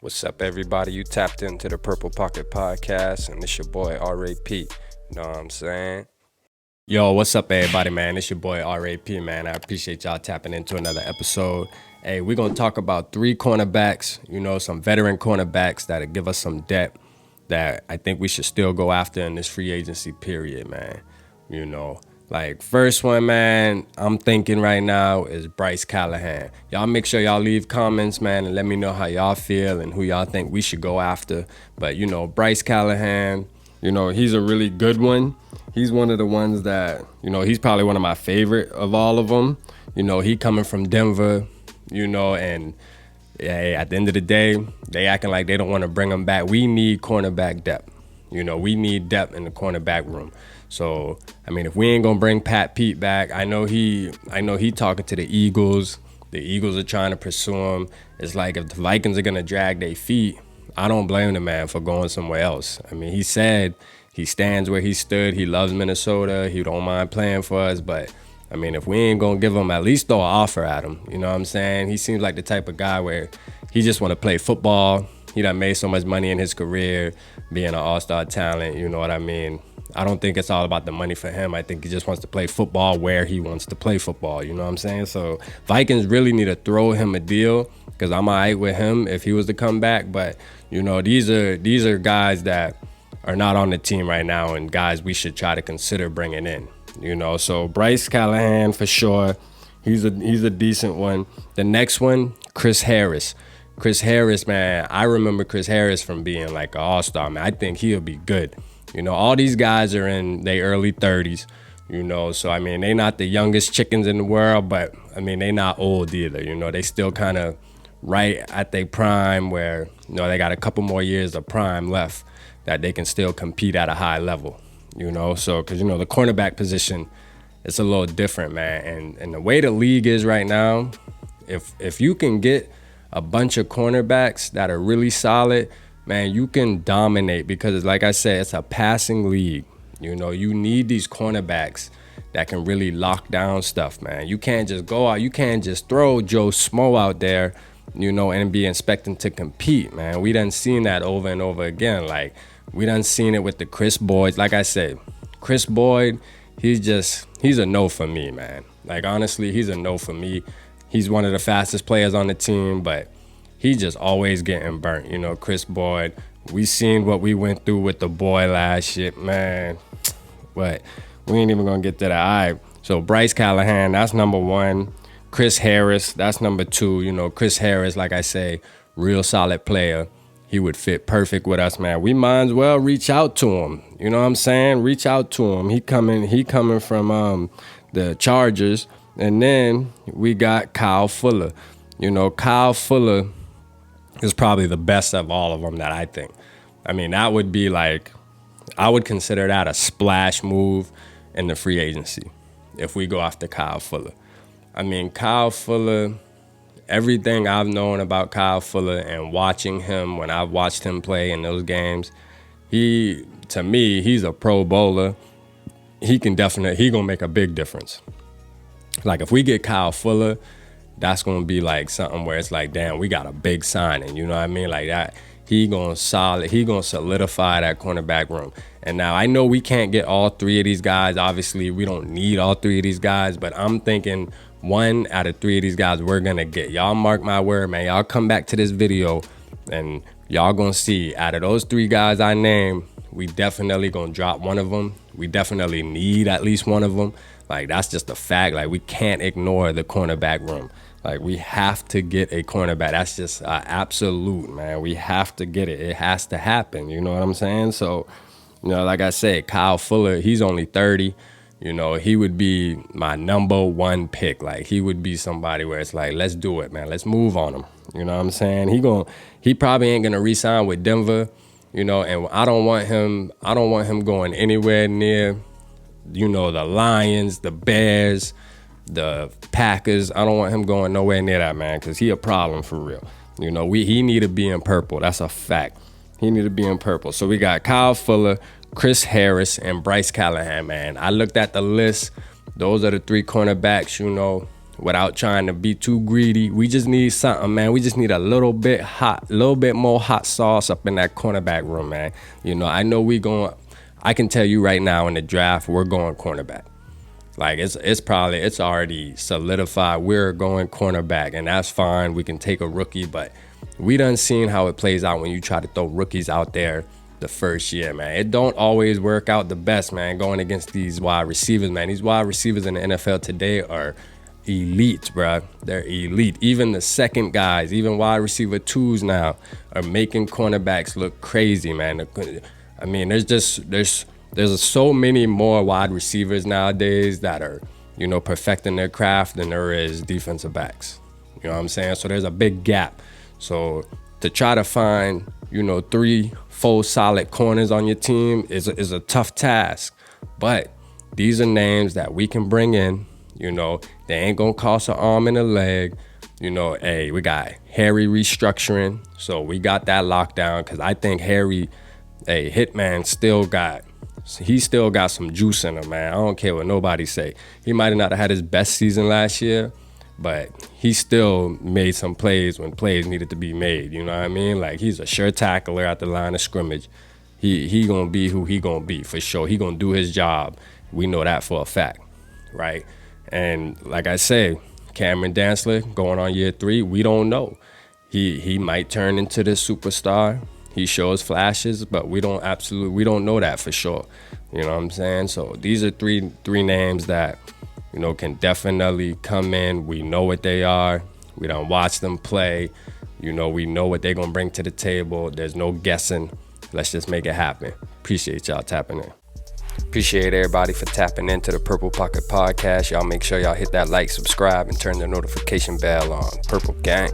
What's up, everybody? You tapped into the Purple Pocket Podcast, and it's your boy RAP. You know what I'm saying? Yo, what's up, everybody, man? It's your boy RAP, man. I appreciate y'all tapping into another episode. Hey, we're going to talk about three cornerbacks, some veteran cornerbacks that'll give us some depth that I think we should still go after in this free agency period, man. First one, man, I'm thinking right now is Bryce Callahan. Y'all make sure y'all leave comments, man, and let me know how y'all feel and who y'all think we should go after. But, Bryce Callahan, he's a really good one. He's one of the ones that, he's probably one of my favorite of all of them. He coming from Denver, and at the end of the day, they acting like they don't want to bring him back. We need cornerback depth. We need depth in the cornerback room. So, if we ain't gonna bring Pat Pete back, I know he talking to the Eagles. The Eagles are trying to pursue him. It's like if the Vikings are gonna drag their feet, I don't blame the man for going somewhere else. He said he stands where he stood. He loves Minnesota. He don't mind playing for us. But, if we ain't gonna give him, at least throw an offer at him. You know what I'm saying? He seems like the type of guy where he just want to play football. He done made so much money in his career being an all-star talent. You know what I mean? I don't think it's all about the money for him. I think he just wants to play football where he wants to play football. You know what I'm saying? So Vikings really need to throw him a deal because I'm all right with him if he was to come back. But, these are guys that are not on the team right now and guys we should try to consider bringing in. So Bryce Callahan for sure. He's a decent one. The next one, Chris Harris. Chris Harris, man, I remember Chris Harris from being like an all-star, man. I think he'll be good. All these guys are in their early 30s, so, they not the youngest chickens in the world, but, they not old either, they still kind of right at their prime where, they got a couple more years of prime left that they can still compete at a high level, so, because, the cornerback position, it's a little different, man, and the way the league is right now, if you can get a bunch of cornerbacks that are really solid, man, you can dominate because, like I said, it's a passing league. You need these cornerbacks that can really lock down stuff, man. You can't just go out. You can't just throw Joe Smo out there, and be expecting to compete, man. We done seen that over and over again. Like, we done seen it with the Chris Boyds. Like I said, Chris Boyd, he's a no for me, man. Like, honestly, he's a no for me. He's one of the fastest players on the team, but he just always getting burnt. Chris Boyd, we seen what we went through with the boy last year, man. But we ain't even gonna get to that. All right, so Bryce Callahan, that's number one. Chris Harris, that's number two. Chris Harris, like I say, real solid player. He would fit perfect with us, man. We might as well reach out to him. You know what I'm saying? Reach out to him. He coming from the Chargers. And then we got Kyle Fuller. Kyle Fuller is probably the best of all of them that I think. That would be like, I would consider that a splash move in the free agency if we go after Kyle Fuller. Kyle Fuller, everything I've known about Kyle Fuller and watching him when I've watched him play in those games, to me, he's a Pro Bowler. He gonna make a big difference. Like, if we get Kyle Fuller, that's going to be like something where it's like, damn, we got a big signing. You know what I mean? Like that, he going to solidify that cornerback room. And now I know we can't get all three of these guys. Obviously, we don't need all three of these guys, but I'm thinking one out of three of these guys we're going to get. Y'all mark my word, man. Y'all come back to this video and y'all going to see out of those three guys I named, we definitely going to drop one of them. We definitely need at least one of them. Like, that's just a fact. Like, we can't ignore the cornerback room. Like, we have to get a cornerback. That's just absolute, man. We have to get it. It has to happen. You know what I'm saying? So, like I said, Kyle Fuller, he's only 30. He would be my number one pick. Like, he would be somebody where it's like, let's do it, man. Let's move on him. You know what I'm saying? He probably ain't gonna re-sign with Denver. And I don't want him going anywhere near, the Lions, the Bears, the Packers. I don't want him going nowhere near that, man, because he a problem for real. He need to be in purple. That's a fact. He need to be in purple. So we got Kyle Fuller, Chris Harris, and Bryce Callahan, man. I looked at the list. Those are the three cornerbacks, without trying to be too greedy. We just need something, man. We just need a little bit more hot sauce up in that cornerback room, man. You know, I know I can tell you right now in the draft, we're going cornerback. Like it's already solidified. We're going cornerback, and that's fine. We can take a rookie, but we done seen how it plays out when you try to throw rookies out there the first year, man. It don't always work out the best, man, going against these wide receivers, man. These wide receivers in the NFL today are elite, bro. They're elite. Even the second guys, even wide receiver twos now are making cornerbacks look crazy, man. I mean, there's so many more wide receivers nowadays that are, you know, perfecting their craft than there is defensive backs. You know what I'm saying? So there's a big gap. So to try to find, you know, 3-4 solid corners on your team is a tough task. But these are names that we can bring in. You know, they ain't gonna cost an arm and a leg. You know, hey, we got Harry restructuring, so we got that locked down, because I think Harry, Hitman still got some juice in him, man. I don't care what nobody say. He might have not had his best season last year, but he still made some plays when plays needed to be made. You know what I mean? Like, he's a sure tackler at the line of scrimmage. He gonna be who he gonna be for sure. He gonna do his job. We know that for a fact, right? And like I say, Cameron Dantzler going on year 3, we don't know. He might turn into this superstar. He shows flashes, but we don't know that for sure. You know what I'm saying? So these are three names that, you know, can definitely come in. We know what they are. We done watch them play. You know, we know what they're gonna bring to the table. There's no guessing. Let's just make it happen. Appreciate y'all tapping in. Appreciate everybody for tapping into the Purple Pocket Podcast. Y'all make sure y'all hit that like, subscribe, and turn the notification bell on. Purple Gang.